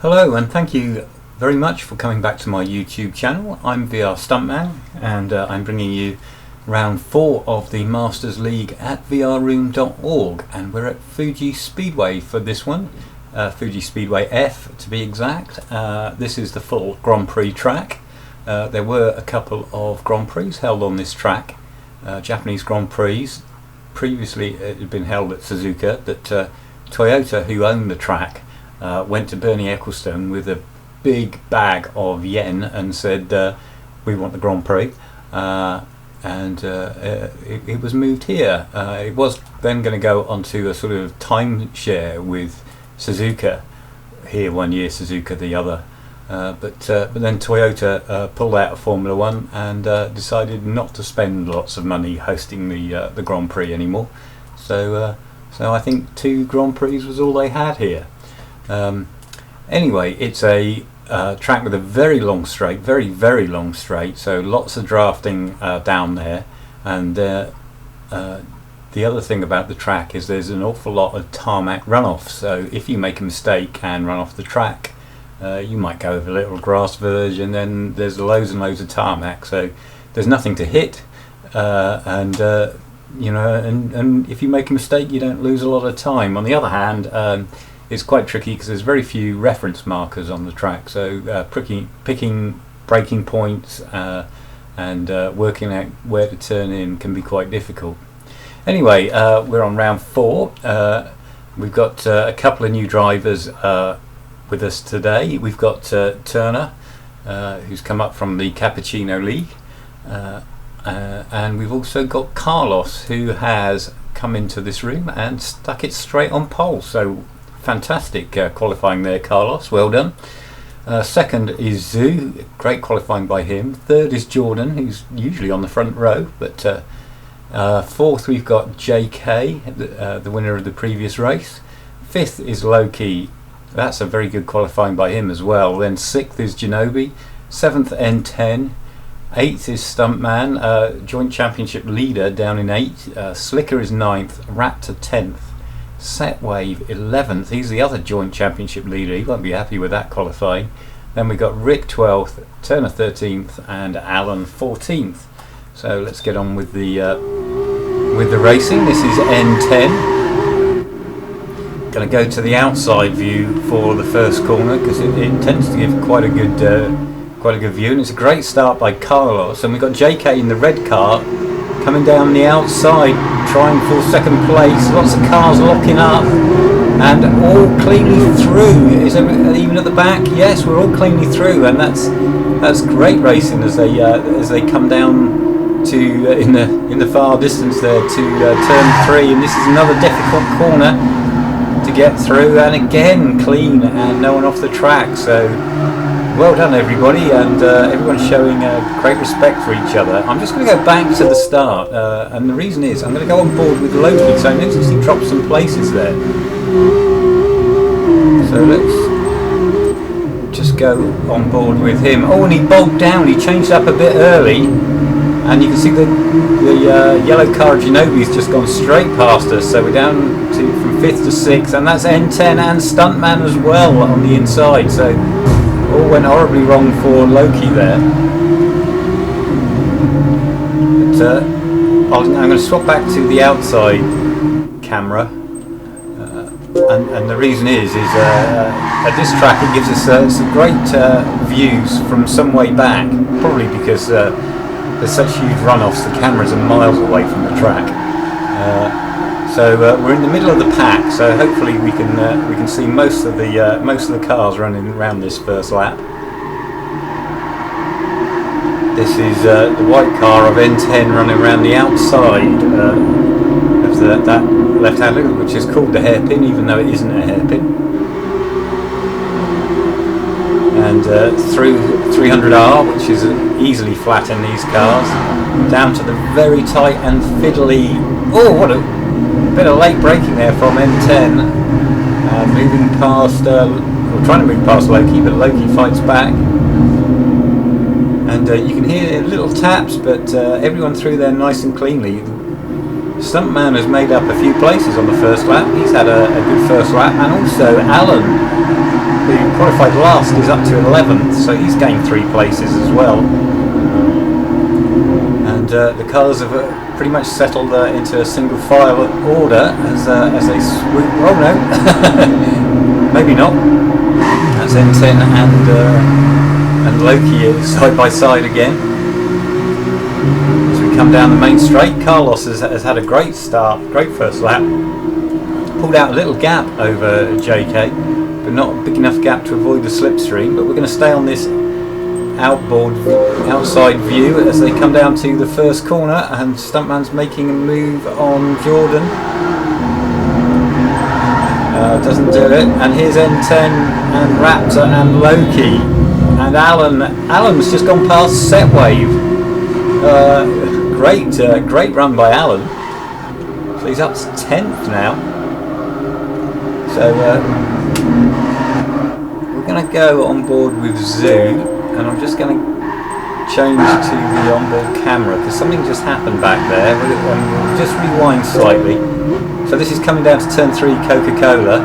Hello, and thank you very much for coming back to my YouTube channel. I'm VR Stuntman, and I'm bringing you round 4 of the Masters League at vrroom.org, and we're at Fuji Speedway for this one, Fuji Speedway F to be exact. This is the full Grand Prix track. There were a couple of Grand Prix held on this track, Japanese Grand Prix. Previously it had been held at Suzuka, but Toyota, who owned the track, went to Bernie Ecclestone with a big bag of yen and said, we want the Grand Prix, and it was moved here. It was then going to go onto a sort of timeshare with Suzuka, here 1 year, Suzuka the other, but then Toyota pulled out of Formula One and decided not to spend lots of money hosting the Grand Prix anymore. So I think 2 Grand Prix was all they had here. Anyway, it's a track with a very long straight, very long straight, so lots of drafting down there, and the other thing about the track is there's an awful lot of tarmac runoff, so if you make a mistake and run off the track, you might go over a little grass verge, and then there's loads and loads of tarmac, so there's nothing to hit, and if you make a mistake you don't lose a lot of time. On the other hand, it's quite tricky because there's very few reference markers on the track, so picking braking points and working out where to turn in can be quite difficult. Anyway, we're on round 4. We've got a couple of new drivers with us today. We've got Turner, who's come up from the Cappuccino League, and we've also got Carlos, who has come into this room and stuck it straight on pole. So fantastic qualifying there, Carlos, well done. Second is Zoo, great qualifying by him. Third is Jordan, who's usually on the front row, but fourth we've got JK, the winner of the previous race. Fifth is Loki, that's a very good qualifying by him as well. Then sixth is Genobi, seventh N10, eighth is Stuntman, joint championship leader down in 8. Slicker is 9th, Raptor 10th. Setwave 11th, he's the other joint championship leader, he won't be happy with that qualifying. Then we got Rick 12th, Turner 13th, and Alan 14th. So let's get on with the racing. This is N10. Going to go to the outside view for the first corner because it tends to give quite a good view, and it's a great start by Carlos. And we've got JK in the red car coming down the outside, trying for second place. Lots of cars locking up, and all cleanly through. Is even at the back? Yes, we're all cleanly through, and that's great racing as they come down to in the far distance there to turn 3, and this is another difficult corner to get through, and again clean and no one off the track. So well done everybody, and everyone's showing great respect for each other. I'm just going to go back to the start, and the reason is I'm going to go on board with Loki, so I noticed he dropped some places there. So let's just go on board with him. Oh, and he bogged down, he changed up a bit early, and you can see the yellow car of Genobi's just gone straight past us, so we're down from 5th to 6th, and that's N10 and Stuntman as well on the inside, so all went horribly wrong for Loki there. But I'm going to swap back to the outside camera, and the reason is at this track it gives us some great views from some way back, probably because there's such huge runoffs, the cameras are miles away from the track. So we're in the middle of the pack, so hopefully we can see most of the cars running around this first lap. This is the white car of N10 running around the outside of that left-hand loop, which is called the hairpin, even though it isn't a hairpin. And through 300R, which is easily flat in these cars, down to the very tight and fiddly. Oh, what a bit of late braking there from N10, moving past, or trying to move past Loki, but Loki fights back, and you can hear little taps, but everyone through there nice and cleanly. Stuntman has made up a few places on the first lap, he's had a good first lap, and also Alan who qualified last, is up to 11th, so he's gained 3 places as well. And the cars have pretty much settled into a single file order as they swoop. Oh no, maybe not. That's N10 and Loki side by side again. As we come down the main straight, Carlos has had a great start, great first lap. Pulled out a little gap over JK, but not a big enough gap to avoid the slipstream. But we're going to stay on this outside view as they come down to the first corner, and Stuntman's making a move on Jordan. Doesn't do it, and here's N10 and Raptor and Loki and Alan. Alan's just gone past Setwave. Great run by Alan. So he's up to 10th now. So we're going to go on board with Zoo, and I'm just going to change to the onboard camera because something just happened back there. We'll just rewind slightly. So this is coming down to turn 3 Coca-Cola,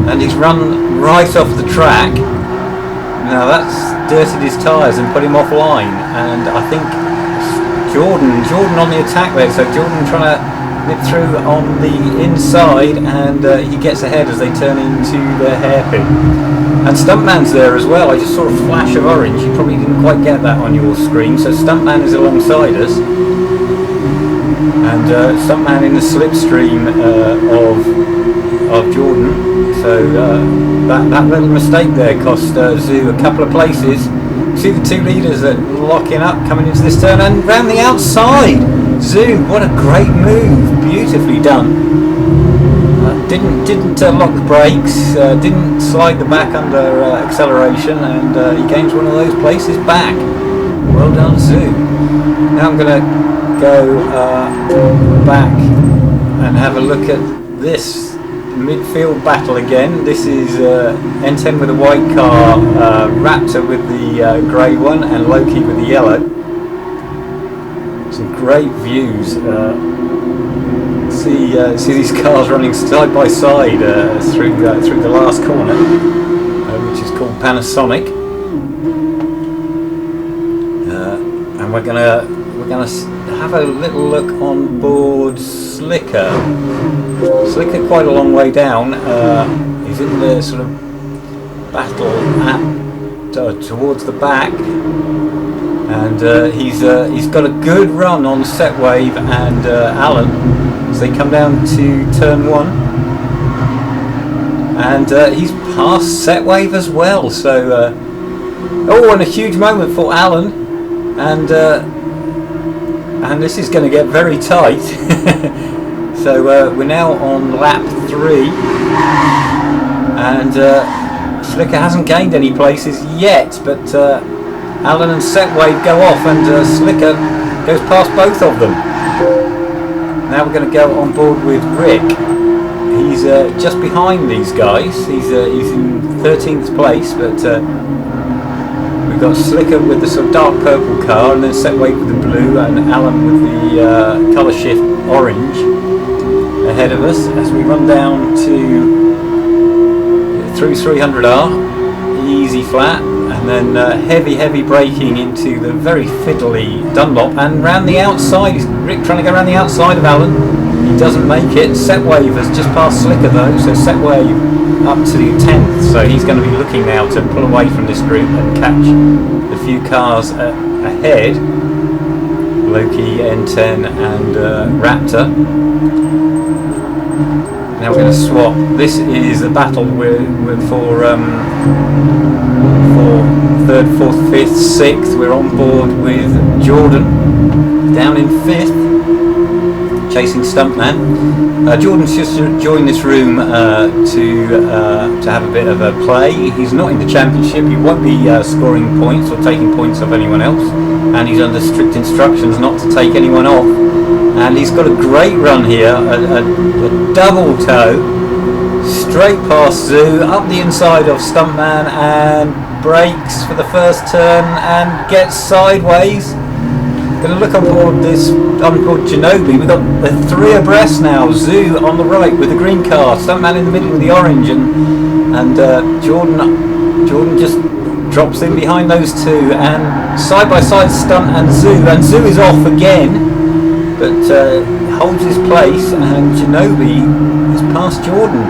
and he's run right off the track. Now that's dirtied his tyres and put him offline, and I think Jordan on the attack there, so Jordan trying to nip through on the inside, and he gets ahead as they turn into their hairpin. And Stuntman's there as well. I just saw a flash of orange. You probably didn't quite get that on your screen. So Stuntman is alongside us, and Stuntman in the slipstream of Jordan. So that little mistake there cost Zoo a couple of places. See the 2 leaders that locking up coming into this turn, and round the outside. Zoo, what a great move, beautifully done. Didn't lock the brakes, didn't slide the back under acceleration, and he gains one of those places back. Well done, Zoo. Now I'm going to go back and have a look at this midfield battle again. This is N10 with the white car, Raptor with the grey one, and Loki with the yellow. Some great views. See these cars running side by side through the last corner, which is called Panasonic. And we're gonna have a little look on board Slicker. Slicker quite a long way down. He's in the sort of battle towards the back. And he's got a good run on Setwave and Alan as they come down to turn 1, and he's past Setwave as well. So and a huge moment for Alan, and this is going to get very tight. So we're now on lap 3, and Slicker hasn't gained any places yet, but Alan and Setwave go off, and Slicker goes past both of them. Now we're going to go on board with Rick. He's just behind these guys. He's in 13th place, but we've got Slicker with the sort of dark purple car, and then Setwave with the blue, and Alan with the colour shift orange ahead of us as we run down to through 300R, easy flat. And then heavy braking into the very fiddly Dunlop, and round the outside. Rick trying to go around the outside of Alan. He doesn't make it. Setwave has just passed Slicker though, so Setwave up to 10th. So he's going to be looking now to pull away from this group and catch the few cars ahead. Loki, N10 and Raptor. Now we're going to swap. This is the battle for 3rd, 4th, 5th, 6th. We're on board with Jordan down in 5th, chasing Stuntman. Jordan's just joined this room to have a bit of a play. He's not in the championship. He won't be scoring points or taking points off anyone else, and he's under strict instructions not to take anyone off. And he's got a great run here, a double toe, straight past Zoo, up the inside of Stuntman, and brakes for the first turn and gets sideways. Going to look on board this, on board Ginobili. We've got the 3 abreast now. Zoo on the right with the green car, Stuntman in the middle with the orange, and Jordan just drops in behind those 2, and side by side Stunt and Zoo is off again, but holds his place, and Ginobili has passed Jordan.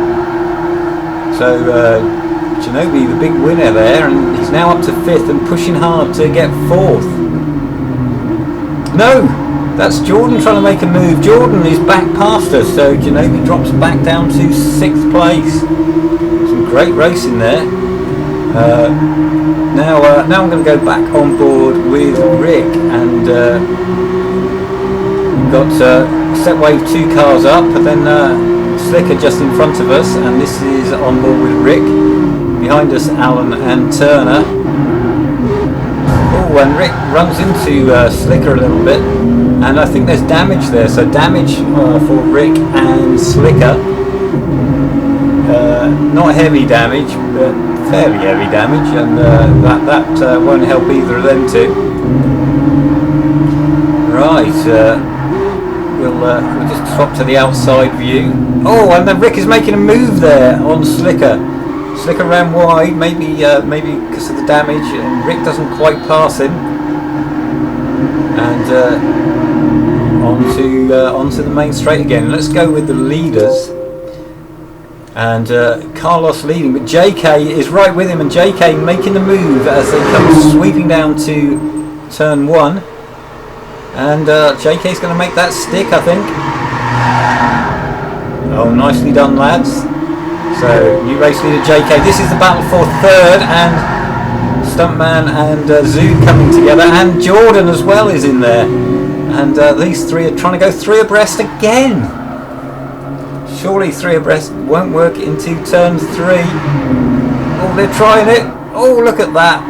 So Ginobili the big winner there, and he's now up to 5th and pushing hard to get 4th. No, that's Jordan trying to make a move. Jordan is back past us, so Ginobili drops back down to 6th place. Some great racing there. Now I'm going to go back on board with Rick, and we've got Setwave 2 cars up, and then Slicker just in front of us, and this is on board with Rick. Behind us, Alan and Turner. Oh, and Rick runs into Slicker a little bit, and I think there's damage there. So damage for Rick and Slicker. Not heavy damage, but fairly heavy damage, and that won't help either of them two. Right, we'll just swap to the outside view. Oh, and then Rick is making a move there on Slicker. Slicker ran wide, maybe because of the damage, and Rick doesn't quite pass him. And onto the main straight again. Let's go with the leaders. And Carlos leading, but JK is right with him, and JK making the move as they come sweeping down to turn 1. And JK's going to make that stick, I think. Oh, nicely done, lads. So, new race leader JK. This is the battle for 3rd, and Stuntman and Zoo coming together, and Jordan as well is in there. And these 3 are trying to go 3 abreast again. Surely 3 abreast won't work into turn 3. Oh, they're trying it. Oh, look at that.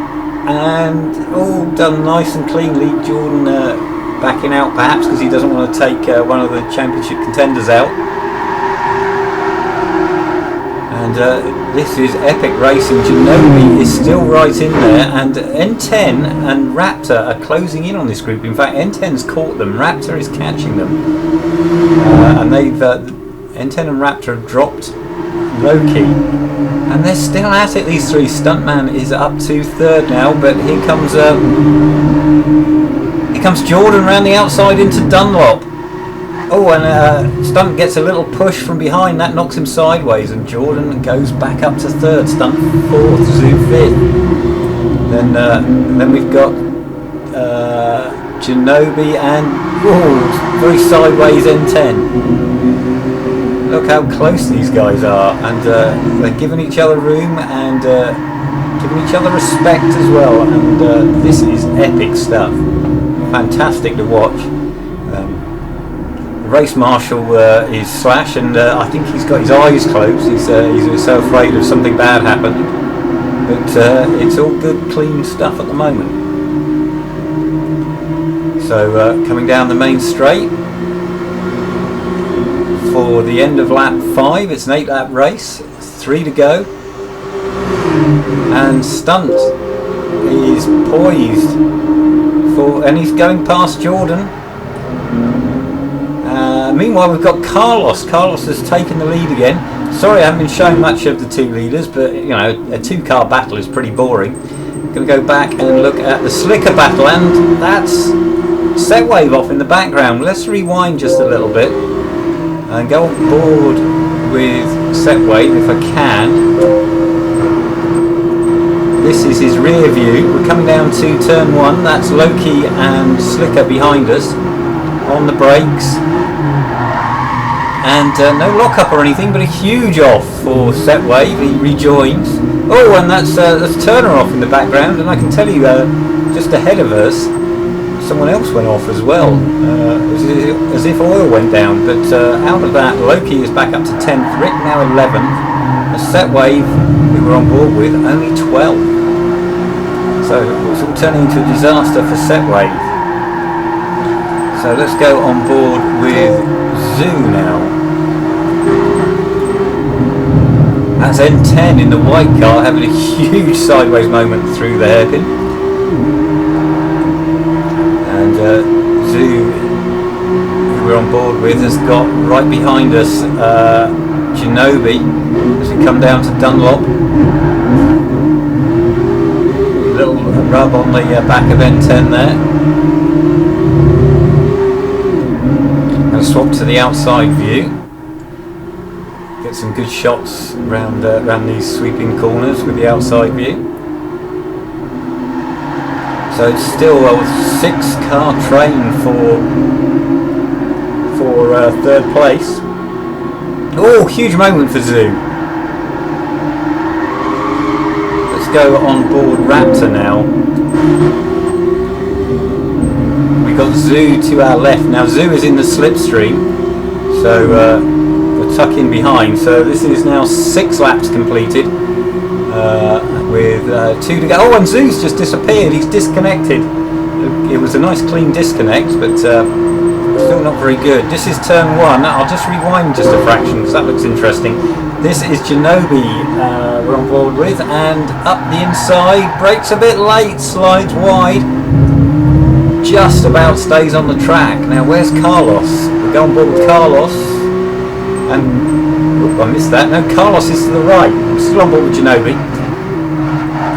And all done nice and cleanly. Jordan backing out perhaps because he doesn't want to take one of the championship contenders out. And this is epic racing. Ginobili is still right in there, and N10 and Raptor are closing in on this group. In fact, N10's caught them. Raptor is catching them, and they've N10 and Raptor have dropped Loki, and they're still at it. These 3. Stuntman is up to 3rd now, but here comes Jordan round the outside into Dunlop. Oh, and Stunt gets a little push from behind, that knocks him sideways, and Jordan goes back up to 3rd, Stunt 4th, Zoo 5th. Then we've got Ginobili and very sideways N10. Look how close these guys are, and they're giving each other room and giving each other respect as well. And this is epic stuff, fantastic to watch. Race marshal is Slash, and I think he's got his eyes closed. He's so afraid of something bad happening. But it's all good, clean stuff at the moment. So coming down the main straight for the end of lap 5. It's an 8-lap race, 3 to go. And Stunt is poised and he's going past Jordan. Meanwhile, we've got Carlos. Carlos has taken the lead again. Sorry, I haven't been showing much of the 2 leaders, but you know, a 2-car battle is pretty boring. Going to go back and look at the Slicker battle, and that's Setwave off in the background. Let's rewind just a little bit and go on board with Setwave if I can. This is his rear view. We're coming down to turn 1. That's Loki and Slicker behind us on the brakes. And no lockup or anything, but a huge off for Setwave. He rejoins. Oh, and that's Turner off in the background, and I can tell you, just ahead of us, someone else went off as well, as if oil went down. But out of that, Loki is back up to 10th, Rick now 11th, a Setwave, who we're on board with, only 12th. So it's all turning into a disaster for Setwave. So let's go on board with Zoo now. That's N10 in the white car having a huge sideways moment through the hairpin. And Zoo, who we're on board with, has got right behind us Genobi as we come down to Dunlop. A little rub on the back of N10 there. And swap to the outside view. Get some good shots around these sweeping corners with the outside view. So it's still a 6-car train for third place. Oh, huge moment for Zoo. Let's go on board Raptor now. We got Zoo to our left. Now Zoo is in the slipstream, so we're tucking behind. So this is now 6 laps completed. With 2 to go. Oh, and Zoo's just disappeared. He's disconnected. It was a nice clean disconnect, but still not very good. This is turn 1. I'll just rewind just a fraction because that looks interesting. This is Genobi we're on board with, and up the inside, brakes a bit late, slides wide, just about stays on the track. Now where's Carlos? We go on board with Carlos, and I missed that. No, Carlos is to the right. I'm still on board with Genobi.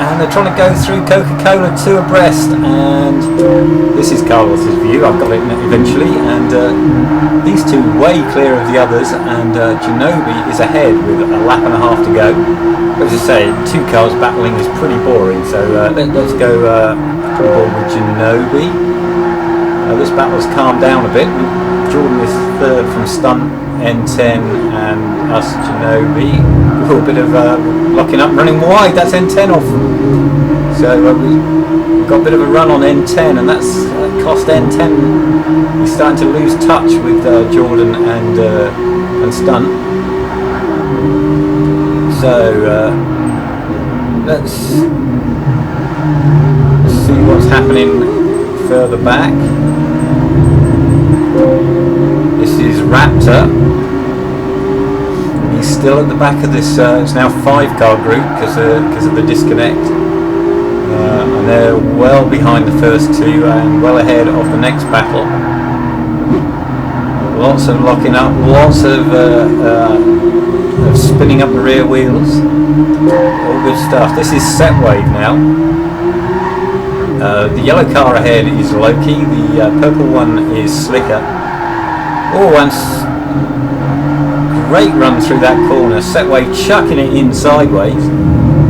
And they're trying to go through Coca-Cola 2 abreast, and this is Carlos's view. I've got it eventually, and these two way clear of the others, and Genobi is ahead with a lap and a half to go. As I say, 2 cars battling is pretty boring, so let's go on board with Genobi. This battle's calmed down a bit. Jordan is third from Stunt, N10, and us, Genobi. A little bit of locking up, running wide. That's N10 off. So we've got a bit of a run on N10, and that's cost N10. He's starting to lose touch with Jordan and Stunt. So let's see what's happening further back. This is Raptor. He's still at the back of this. It's now 5-car group because of the disconnect, and they're well behind the first 2 and well ahead of the next battle. Lots of locking up, lots of spinning up the rear wheels. All good stuff. This is Setwave now. The yellow car ahead is Loki. The purple one is Slicker. Oh, and great run through that corner. Setwave chucking it in sideways,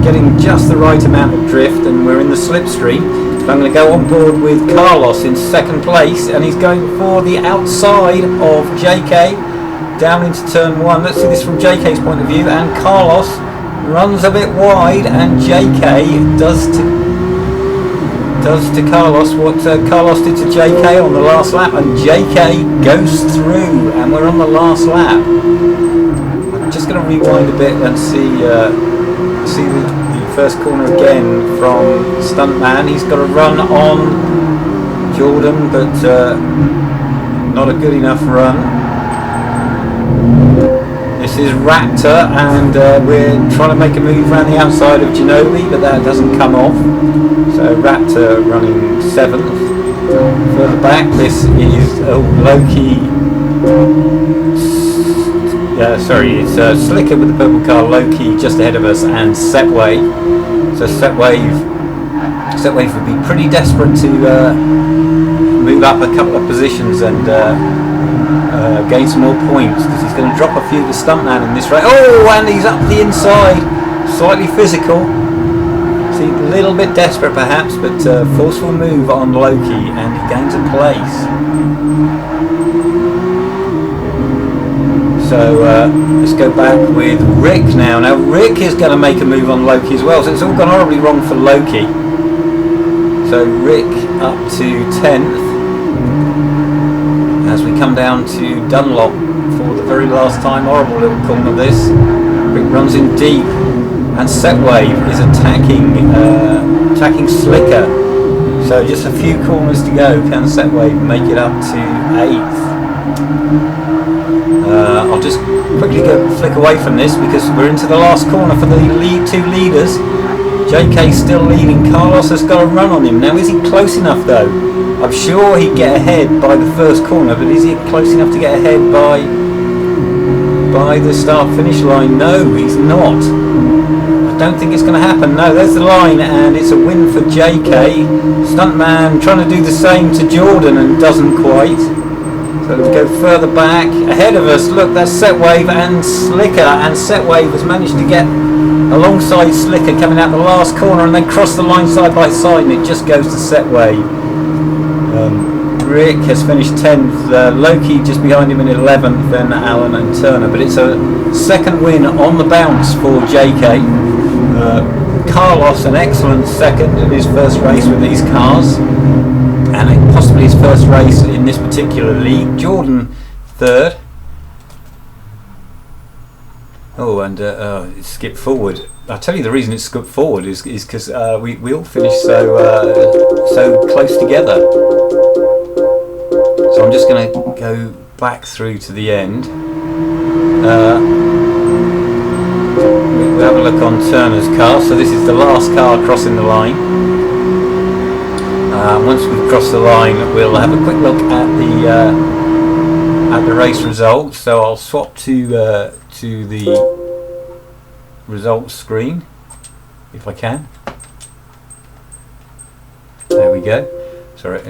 getting just the right amount of drift, and we're in the slipstream. So I'm going to go on board with Carlos in 2nd place, and he's going for the outside of JK down into turn 1. Let's see this from JK's point of view, and Carlos runs a bit wide, and JK does to Carlos what Carlos did to JK on the last lap, and JK goes through, and we're on the last lap. I'm just going to rewind a bit and see the first corner again from Stuntman. He's got a run on Jordan, but not a good enough run. This is Raptor, and we're trying to make a move around the outside of Genobi, but that doesn't come off. So Raptor running 7th. Further back, this is Loki. It's Slicker with the purple car, Loki just ahead of us, and Setwave. So Setwave would be pretty desperate to move up a couple of positions and gain some more points, because he's going to drop a few to Stuntman in this race. Oh, and he's up the inside, slightly physical. See, a little bit desperate perhaps, but forceful move on Loki, and he gains a place. So let's go back with Rick now. Now Rick is going to make a move on Loki as well, so it's all gone horribly wrong for Loki. So Rick up to 10th. As we come down to Dunlop for the very last time. Horrible little corner this. Rick runs in deep, and Setwave is attacking Slicker. So just a few corners to go. Can Setwave make it up to 8th? I'll just quickly flick away from this because we're into the last corner for the two leaders. JK's still leading. Carlos has got a run on him. Now, is he close enough though? I'm sure he'd get ahead by the first corner, but is he close enough to get ahead by the start-finish line? No, he's not. I don't think it's going to happen. No, there's the line, and it's a win for JK. Stuntman trying to do the same to Jordan and doesn't quite. So let's go further back. Ahead of us, look, that's Setwave and Slicker, and Setwave has managed to get alongside Slicker coming out the last corner and then cross the line side by side, and it just goes to Setwave. Rick has finished 10th, Loki just behind him in 11th, then Alan and Turner, but it's a second win on the bounce for JK. Carlos an excellent second in his first race with these cars, and possibly his first race in this particular league. Jordan third. Oh, and it skipped forward. I'll tell you the reason it skipped forward is because we all finished so close together. So I'm just going to go back through to the end. We'll have a look on Turner's car. So this is the last car crossing the line. Once we've crossed the line, we'll have a quick look at the race results. So I'll swap to the results screen if I can. There we go. Sorry.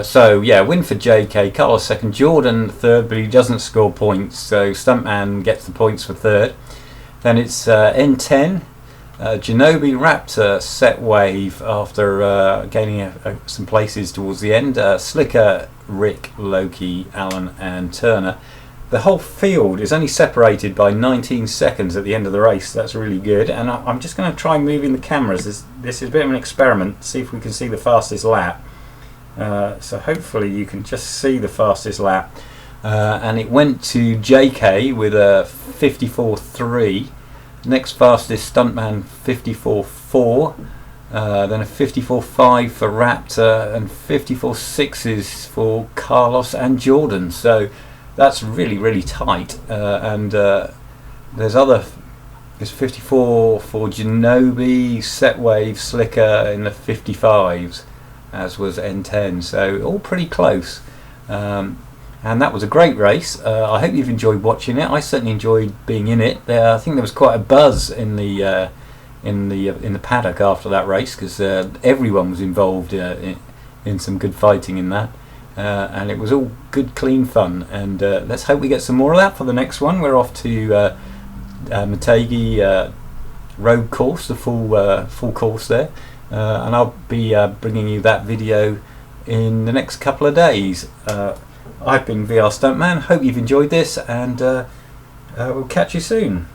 So yeah, win for JK. Carlos second, Jordan third, but he doesn't score points, so Stuntman gets the points for third. Then it's N10, Genobi, Raptor, Setwave after gaining some places towards the end. Slicker, Rick, Loki, Alan and Turner. The whole field is only separated by 19 seconds at the end of the race. That's really good. And I'm just going to try moving the cameras. This is a bit of an experiment. See if we can see the fastest lap. So hopefully you can just see the fastest lap. And it went to JK with a 54.3. Next fastest Stuntman 54.4. Then a 54.5 for Raptor and 54.6s for Carlos and Jordan. So that's really tight. And there's 54 for Genobi, Setwave, Slicker in the 55s, as was N10. So all pretty close. And that was a great race. I hope you've enjoyed watching it. I certainly enjoyed being in it. I think there was quite a buzz in the paddock after that race, because everyone was involved in some good fighting in that, and it was all good, clean fun. And let's hope we get some more of that for the next one. We're off to Motegi road course, the full course there, and I'll be bringing you that video in the next couple of days. I've been VR Stuntman. Hope you've enjoyed this, and we'll catch you soon.